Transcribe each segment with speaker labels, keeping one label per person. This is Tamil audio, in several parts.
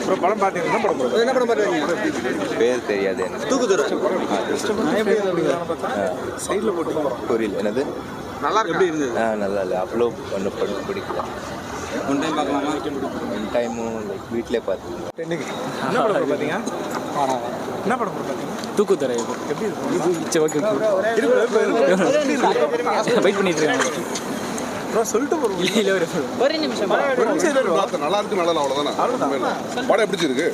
Speaker 1: ப்ரோ படம் பார்த்தீங்கன்னா என்ன படம் ப்ரோ? என்ன படம் பார்த்தீங்க?
Speaker 2: பேர் தெரியாது எனக்கு.
Speaker 1: தூக்குதுறை. சைடில் போட்டு
Speaker 2: புரியல என்னது?
Speaker 1: நல்லா எப்படி இருந்தது?
Speaker 2: நல்லா இல்லை, அவ்வளோ ஒன்றும் படம் பிடிக்கல.
Speaker 1: ஒன் டைம் பார்க்கலாமா?
Speaker 2: ஒன் டைமும் லைக் வீட்டிலே பார்த்துக்கலாம்.
Speaker 1: என்ன படம் ப்ரோ பார்த்தீங்க? என்ன படம் ப்ரோ பார்த்தீங்க?
Speaker 3: தூக்குதுறை.
Speaker 1: எப்படி இருக்கு?
Speaker 3: ஓகே வெயிட் பண்ணிட்டு இருக்காங்க
Speaker 1: ப்ரோ. சொல்லிட்டு போகிறோம்.
Speaker 3: இல்லை ஒரு நிமிஷம்
Speaker 4: நல்லா இருக்கு, நல்லா அவ்வளோதானே. படம் எப்படி இருக்கு?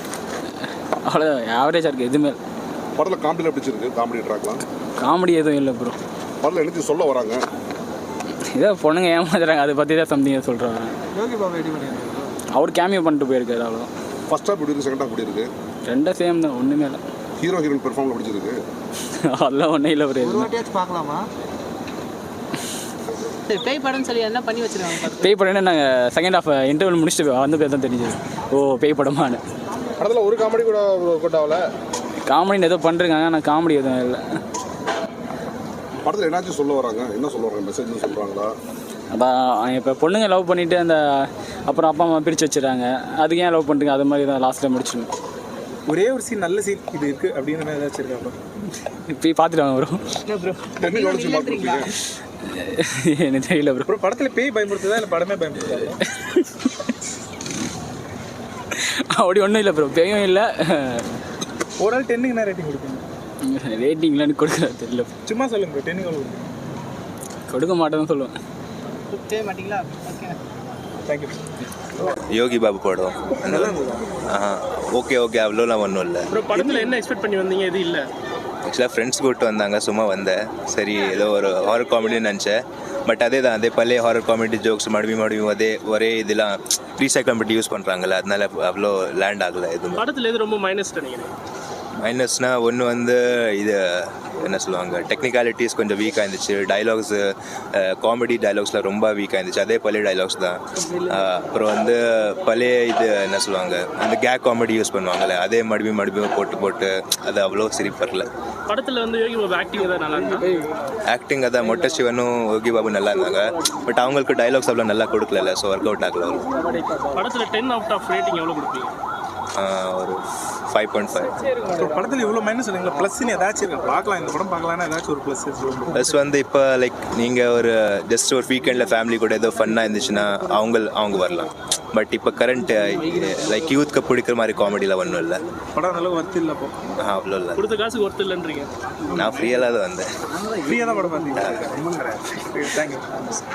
Speaker 3: அவ்வளோதான், ஆவரேஜாக இருக்குது. எதுவுமே
Speaker 4: படத்தில் காமெடியில் எப்படி இருக்கு? காமெடி ட்ராக்லாம்
Speaker 3: காமெடி எதுவும் இல்லை ப்ரோ.
Speaker 4: படத்தில் எனக்கு சொல்ல வராங்க,
Speaker 3: இதோ பொண்ணுங்க ஏமாத்துறாங்க, அதை பற்றி தான் சம்திங் சொல்கிறாங்க.
Speaker 1: யோகி பாபு ரெடி பண்ணியிருக்காங்க.
Speaker 3: அவர் கேமியோ பண்ணிட்டு போயிருக்காரு, அவ்வளோதான்.
Speaker 4: ஃபர்ஸ்ட் ஹாஃப் எப்படி இருக்கு, செகண்ட் ஹாஃப் எப்படி இருக்கு?
Speaker 3: ரெண்டும் சேம் தான், ஒன்றுமே இல்லை.
Speaker 4: ஹீரோ ஹீரோயின் பெர்ஃபார்ம் பிடிச்சிருக்கு?
Speaker 3: அதெல்லாம் ஒன்றும் இல்லை ப்ரோ.
Speaker 1: பார்க்கலாமா?
Speaker 5: பேய் படம்னு சொல்லி என்ன பண்ணி வச்சிருக்காங்க?
Speaker 3: பேய் படம்னா நாங்கள் செகண்ட் ஹாஃப் இன்டர்வல் முடிச்சுட்டு வந்து பேர் தான் தெரிஞ்சது, ஓ பேய் படமானு.
Speaker 4: படத்தில் ஒரு காமெடி கூட ஒர்க் ஆகல.
Speaker 3: காமெடின்னு ஏதோ பண்ணுறாங்க, ஆனால் காமெடி எதுவும் இல்லை.
Speaker 4: படத்தில் என்னாச்சும் சொல்ல வராங்க, என்ன சொல்ல வராங்க? மெசேஜ் சொல்கிறாங்களா?
Speaker 3: அதான் இப்போ பொண்ணுங்க லவ் பண்ணிவிட்டு அந்த அப்புறம் அப்பா அம்மா பிரித்து வச்சுறாங்க, அதுக்கு ஏன் லவ் பண்ணுறீங்க, அது மாதிரி தான் லாஸ்ட்டில் முடிச்சிடணும்.
Speaker 1: ஒரே ஒரு சீன் நல்ல சீன் இது இருக்குது அப்படின்னு மாதிரி ஏதாச்சும் இருக்கா ப்ரோ?
Speaker 3: இப்போ பார்த்துட்டு வாங்க ப்ரோ.
Speaker 4: என்ன கவனிச்சு பார்க்குறீங்க?
Speaker 3: எனக்கு தெரியல ப்ரோ.
Speaker 1: அப்புறம் படத்தில் பேய் பயன்படுத்துதா இல்லை படமே பயன்படுத்துதா?
Speaker 3: அப்படி ஒன்றும் இல்லை ப்ரோ, பேயும் இல்லை.
Speaker 1: ஒரு ஆள் 10க்கு என்ன ரேட்டிங் கொடுப்பீங்க?
Speaker 3: ரேட்டிங்லாம் கொடுக்குறது தெரியல.
Speaker 1: சும்மா சொல்லுங்க ப்ரோ, 10க்கு எவ்வளோ கொடுப்பீங்க?
Speaker 3: கொடுக்க மாட்டேன்னு சொல்லுவேன்.
Speaker 5: கொடுக்கவே மாட்டீங்களா? Okay,
Speaker 1: thank you.
Speaker 2: யோகி பாபு படம் ஓகே ஓகே, அவ்வளோலாம் ஒன்றும் இல்லை.
Speaker 6: ப்ரோ படத்தில் என்ன எக்ஸ்பெக்ட் பண்ணி வந்தீங்க? எது இல்லை?
Speaker 2: ஆக்சுவலாக ஃப்ரெண்ட்ஸ் கூப்பிட்டு வந்தாங்க, சும்மா வந்தேன். சரி ஏதோ ஒரு ஹாரர் காமெடின்னு நினச்சேன். பட் அதே தான், அதே பழைய ஹாரர் காமெடி ஜோக்ஸ் மறுபடியும் அதே ஒரே இதெல்லாம் ரீசைக்கிள் பண்ணி யூஸ் பண்ணுறாங்கல்ல, அதனால அவ்வளோ லேண்ட் ஆகலை எதுவும்.
Speaker 6: படத்தில் எது ரொம்ப மைனஸ் நினைக்கிறேன்?
Speaker 2: மைனஸ்னால் ஒன்று வந்து இது என்ன சொல்லுவாங்க, டெக்னிக்காலிட்டிஸ் கொஞ்சம் வீக்காக இருந்துச்சு. டைலாக்ஸு காமெடி டைலாக்ஸில் ரொம்ப வீக்காக இருந்துச்சு, அதே பழைய டைலாக்ஸ் தான். அப்புறம் வந்து பழைய இது என்ன சொல்லுவாங்க, அந்த கேக் காமெடி யூஸ் பண்ணுவாங்கள்ல, அதே மறுபடியும் போட்டு அது அவ்வளோ சிரிப்பு வரல.
Speaker 6: படத்தில் வந்து யோகி பாபு ஆக்டிங் தான் நல்லா இருந்துச்சு.
Speaker 2: ஆக்டிங் அதான் மொட்டை சிவனும் யோகி பாபு நல்லா இருந்தாங்க. பட் அவங்களுக்கு டைலாக்ஸ் அவ்வளோ நல்லா கொடுக்கல, ஸோ ஒர்க் அவுட் ஆகல.
Speaker 6: படத்தில் 10 அவுட் ஆஃப் ரேட்டிங் எவ்வளோ கொடுப்பீங்க?
Speaker 2: ஒரு 5.5.
Speaker 1: ஸோ படத்தில் இவ்வளோ மைனஸ் சொன்னீங்களா, ப்ளஸ்ன்னு ஏதாச்சும் இருக்கா? பார்க்கலாம், இந்த படம் பார்க்கலாம்னா ஏதாச்சும் ஒரு ப்ளஸ் சொல்லுங்கள்.
Speaker 2: ப்ளஸ் வந்து இப்போ லைக் நீங்கள் ஒரு ஜஸ்ட் ஒரு வீக்கெண்டில் ஃபேமிலி கூட ஏதோ ஃபன்னாக இருந்துச்சுன்னா அவங்க வரலாம். பட் இப்போ கரண்ட் லைக் யூத்துக்கு பிடிக்கிற மாதிரி காமெடியில் ஒன்றும் இல்லை.
Speaker 1: படம் அளவு ஒர்த்து இல்லை. அப்போ
Speaker 2: அவ்வளோ இல்லை.
Speaker 6: கொடுத்த காசுக்கு ஒர்த்து இல்லைன்றீங்க?
Speaker 2: நான் ஃப்ரீயாக தான் வந்தேன்.
Speaker 1: ஃப்ரீயாக தான் படம் பார்த்தீங்க. தேங்க்யூ.